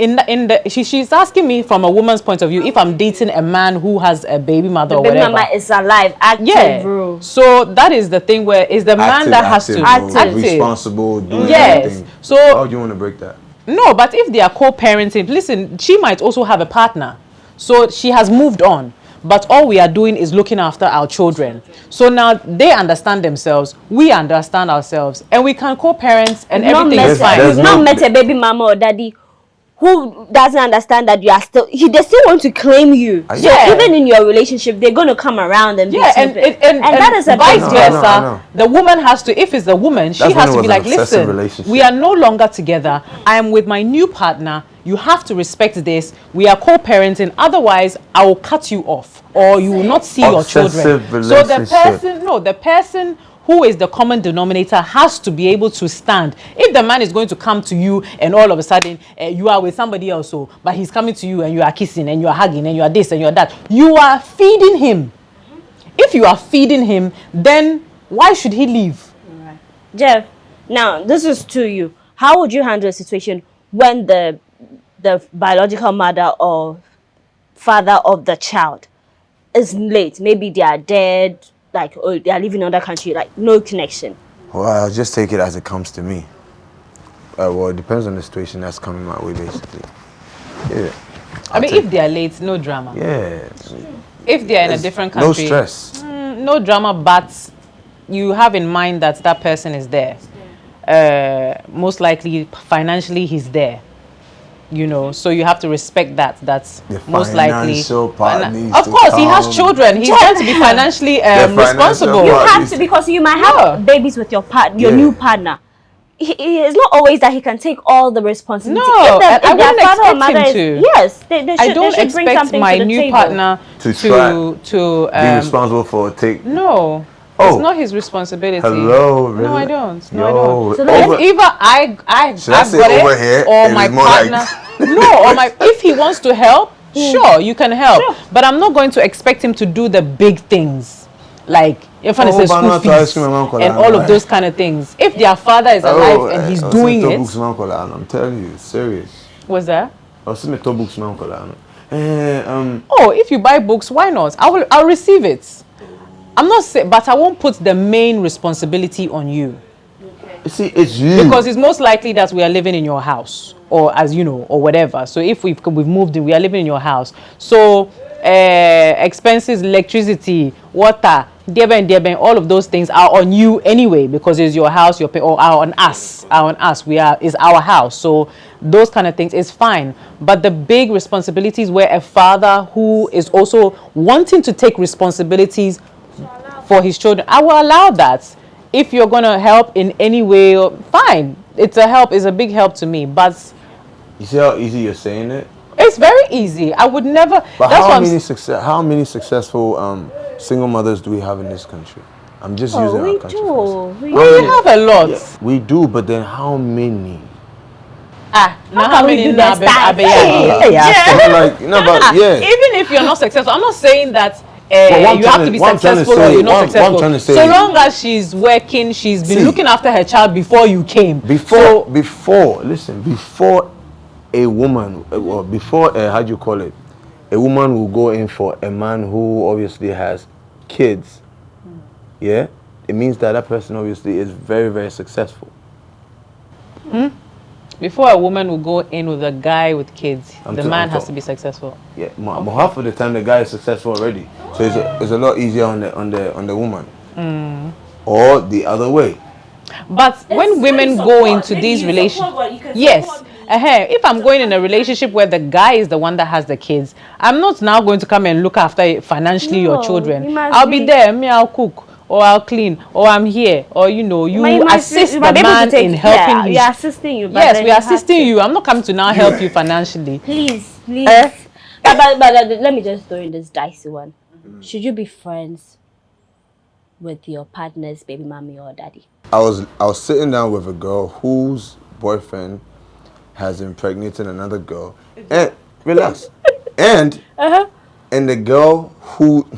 Speaker 2: she's asking me from a woman's point of view if I'm dating a man who has a baby mother or
Speaker 1: baby
Speaker 2: whatever.
Speaker 1: mama is alive, active,
Speaker 2: Yeah.
Speaker 1: bro.
Speaker 2: So that is the thing where it's the man that has to
Speaker 1: active.
Speaker 3: responsible, doing
Speaker 2: yes.
Speaker 3: everything.
Speaker 2: So
Speaker 3: how do you want to break that?
Speaker 2: no, but if they are co-parenting, listen, she might also have a partner. So she has moved on. But all we are doing is looking after our children. So now they understand themselves, we understand ourselves, and we can co-parent and everything is fine.
Speaker 1: You've not met a baby mama or daddy who doesn't understand that you are still, they still want to claim you. So even in your relationship, they're going to come around and be
Speaker 2: and
Speaker 1: that is a
Speaker 2: vice
Speaker 1: big
Speaker 2: versa. The woman has to, if it's the woman, she has to be like, listen, we are no longer together. I am with my new partner. You have to respect this. We are co-parenting. Otherwise, I will cut you off, or you will not see your children. So the person who is the common denominator has to be able to stand. If the man is going to come to you and all of a sudden you are with somebody else, but he's coming to you and you are kissing and you are hugging and you are this and you are that, you are feeding him. If you are feeding him, then why should he leave?
Speaker 1: Right. Jeff, now this is to you. How would you handle a situation when the biological mother or father of the child is late? Maybe they are dead, like, or they are living in another country, like no connection.
Speaker 3: Well, I'll just take it as it comes to me. Well, it depends on the situation that's coming my way, basically. Yeah.
Speaker 2: I mean, if they are late, no drama.
Speaker 3: Yeah.
Speaker 2: If they are in a different country,
Speaker 3: no stress.
Speaker 2: No drama, but you have in mind that that person is there. Most likely, financially, he's there. You know, so you have to respect that. That's most likely.
Speaker 3: Of
Speaker 2: course, he has children. He's going to be financially responsible.
Speaker 1: You have to, because you might have babies with your new partner. It's not always that he can take all the responsibility.
Speaker 2: No, I wouldn't expect him to.
Speaker 1: Yes,
Speaker 2: I don't expect my new partner to
Speaker 3: be responsible for No.
Speaker 2: It's not his responsibility.
Speaker 3: Hello, really?
Speaker 2: No, I don't. No, I don't.
Speaker 1: So
Speaker 2: if either I've got
Speaker 3: over
Speaker 2: it,
Speaker 3: here,
Speaker 2: or my partner, if he wants to help, sure, you can help. Sure. But I'm not going to expect him to do the big things, like in front of his school fees and all of those kind of things. If their father is alive and he's doing it,
Speaker 3: I'm telling you, serious.
Speaker 2: What's that?
Speaker 3: If
Speaker 2: you buy books, why not? I'll receive it. I'm not saying, but I won't put the main responsibility on you.
Speaker 3: Okay. See, it's you.
Speaker 2: Because it's most likely that we are living in your house, or as you know, or whatever. So if we've moved in, we are living in your house. So expenses, electricity, water, deben, all of those things are on you anyway, because it's your house, or are on us. It's our house. So those kind of things is fine. But the big responsibilities where a father who is also wanting to take responsibilities for his children, I will allow that. If you're going to help in any way, fine. It's a big help to me. But
Speaker 3: you see how easy you're saying it?
Speaker 2: It's very easy. I would never.
Speaker 3: But how many successful single mothers do we have in this country? I'm just using our country.
Speaker 2: We have a lot.
Speaker 3: Yeah, we do, but then how many?
Speaker 2: How many?
Speaker 3: Even
Speaker 2: if you're not successful, I'm not saying that. You have to be successful or you're not successful. So long as she's working, she's been looking after her child before you came.
Speaker 3: Before a woman, how do you call it? A woman will go in for a man who obviously has kids. Yeah? It means that person obviously is very, very successful.
Speaker 2: Before a woman will go in with a guy with kids, the man has to be successful.
Speaker 3: Yeah, half of the time the guy is successful already, so it's a lot easier on the woman, or the other way.
Speaker 2: But when women go into these relationships, yes, if I'm going in a relationship where the guy is the one that has the kids, I'm not now going to come and look after financially your children. I'll be there, I'll cook. Or I'll clean, or I'm here, or you assist the man in helping him.
Speaker 1: We are assisting you.
Speaker 2: Yes, we are assisting you. I'm not coming to now help you financially.
Speaker 1: Please. But let me just throw in this dicey one. Should you be friends with your partner's baby mommy or daddy?
Speaker 3: I was sitting down with a girl whose boyfriend has impregnated another girl, and relax, and the girl who.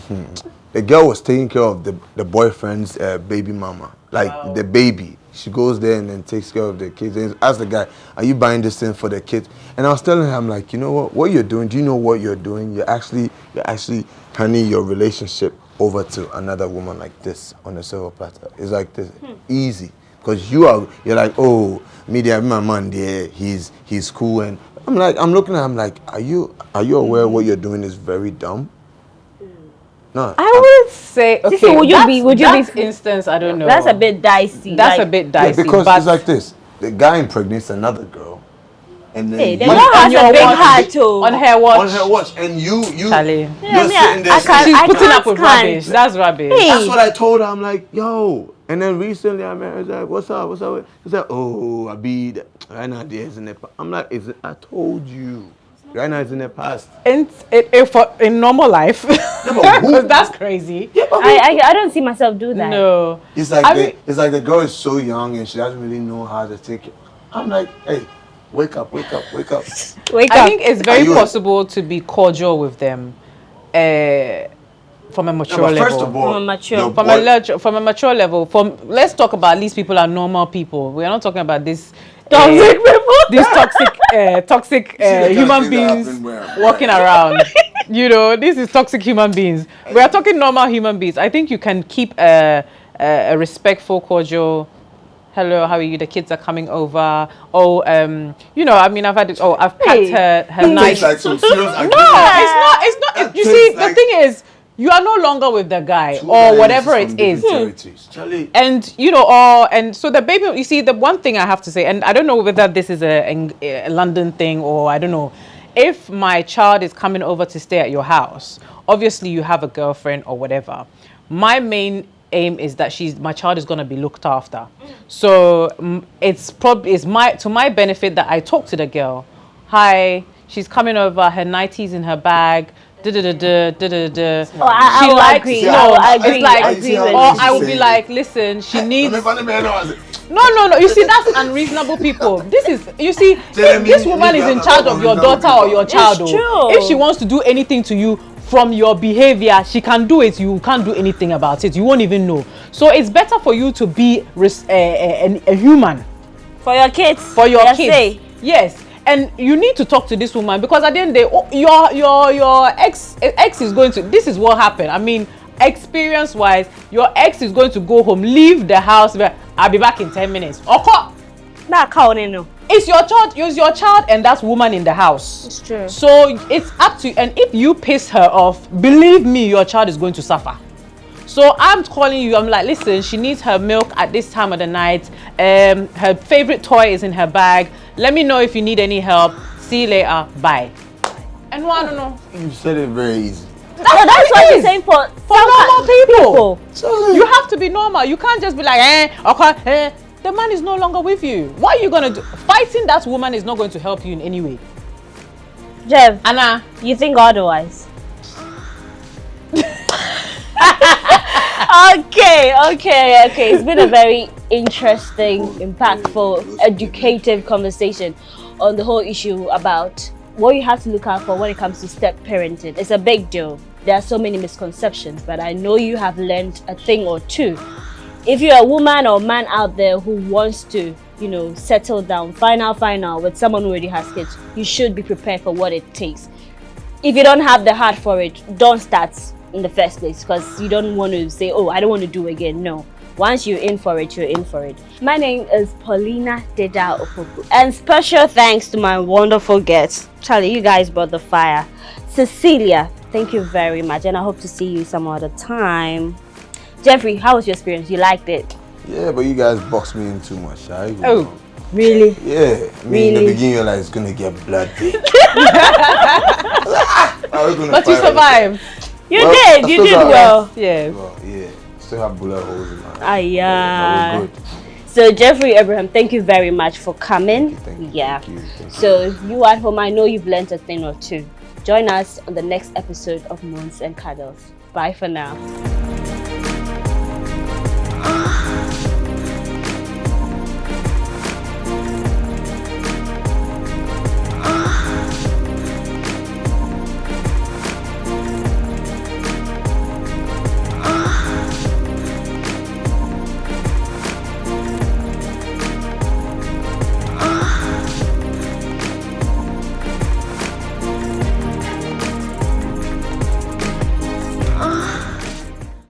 Speaker 3: The girl was taking care of the boyfriend's baby mama, like the baby. she goes there and then takes care of the kids. And ask the guy, are you buying this thing for the kids? And I was telling her, I'm like, you know what you're doing? Do you know what you're doing? You're actually handing your relationship over to another woman like this on a silver platter. It's like this, easy. Because you're like, oh, media, my man there, he's cool. And I'm looking at him like, are you aware what you're doing is very dumb? No.
Speaker 2: I would say, okay,
Speaker 1: Sissy, would you be
Speaker 2: instance, I don't know.
Speaker 1: That's a bit dicey.
Speaker 2: That's a bit dicey.
Speaker 3: Yeah, because it's like this. The guy impregnates another girl. And then
Speaker 1: hey, the girl has a big heart too.
Speaker 2: On her watch.
Speaker 3: On her watch. And you're
Speaker 2: Charlie.
Speaker 3: sitting there.
Speaker 2: She's putting up with rubbish. That's rubbish.
Speaker 1: Hey.
Speaker 3: That's what I told her. I'm like, yo. And then recently I met her. I was like, what's up? She said, oh, I be right now there's in the past. I'm like, I told you. Right now it's in the past.
Speaker 2: In normal life.
Speaker 3: Because
Speaker 2: that's crazy.
Speaker 3: Yeah,
Speaker 1: I don't see myself do that.
Speaker 2: No.
Speaker 3: It's like it's like the girl is so young and she doesn't really know how to take it. I'm like, hey, wake up.
Speaker 2: I think it's very possible to be cordial with them from a mature level.
Speaker 3: First of all,
Speaker 2: from a mature level. Let's talk about at least people are normal people. We are not talking about this
Speaker 1: toxic people.
Speaker 2: These toxic human beings walking around. You know, this is toxic human beings. We are talking normal human beings. I think you can keep a respectful, cordial. Hello, how are you? The kids are coming over. Oh, you know, I mean, I've had it. Oh, I've packed her nice.
Speaker 3: Like some serious
Speaker 2: it's not. You see, the thing is, you are no longer with the guy or whatever it is. And, you know, and so the baby, you see, the one thing I have to say, and I don't know whether this is a London thing or I don't know, if my child is coming over to stay at your house, obviously you have a girlfriend or whatever. My main aim is that my child is going to be looked after. So it's to my benefit that I talk to the girl. Hi, she's coming over, her 90s in her bag. I agree. Or I would be like, listen, she needs. No. You see, that's unreasonable people. You see, if this woman is in charge of your daughter or your child, if she wants to do anything to you from your behavior, she can do it. You can't do anything about it. You won't even know. So it's better for you to be a human.
Speaker 1: For your kids.
Speaker 2: For your kids. Yes. And you need to talk to this woman because at the end of the day, your ex is going to. This is what happened. I mean, experience-wise, your ex is going to go home, leave the house. I'll be back in 10 minutes. Okay. It's your child, and that woman in the house.
Speaker 1: It's true.
Speaker 2: So it's up to you. And if you piss her off, believe me, your child is going to suffer. So I'm calling you. I'm like, listen, she needs her milk at this time of the night. Her favorite toy is in her bag. Let me know if you need any help. See you later. Bye. And I don't know.
Speaker 3: You said it very easy.
Speaker 1: That's what you're saying for
Speaker 2: normal people. You have to be normal. You can't just be like, okay, the man is no longer with you. What are you going to do? Fighting that woman is not going to help you in any way.
Speaker 1: Jeff,
Speaker 2: Anna,
Speaker 1: you think otherwise? Okay. It's been a very interesting, impactful, educative conversation on the whole issue about what you have to look out for when it comes to step parenting. It's a big deal. There are so many misconceptions, but I know you have learned a thing or two. If you're a woman or man out there who wants to, you know, settle down, final with someone who already has kids, you should be prepared for what it takes. If you don't have the heart for it, don't start in the first place because you don't want to say, oh, I don't want to do it again. No. Once you're in for it, you're in for it. My name is Paulina Deda Opoku. And special thanks to my wonderful guests. Charlie, you guys brought the fire. Cecilia, thank you very much. And I hope to see you some other time. Jeffrey, how was your experience? You liked it?
Speaker 3: Yeah, but you guys boxed me in too much.
Speaker 1: Oh, really?
Speaker 3: Yeah. I mean, in the beginning, you're like, it's going to get bloody.
Speaker 2: But you survived.
Speaker 1: You did well.
Speaker 2: Yeah.
Speaker 3: Well, yeah. Still have bullet holes in my head.
Speaker 1: Yeah.
Speaker 3: Good.
Speaker 1: So Jeffrey Abraham, thank you very much for coming.
Speaker 3: Thank you.
Speaker 1: Thank you. So you at home, I know you've learned a thing or two. Join us on the next episode of Moans and Cuddles. Bye for now.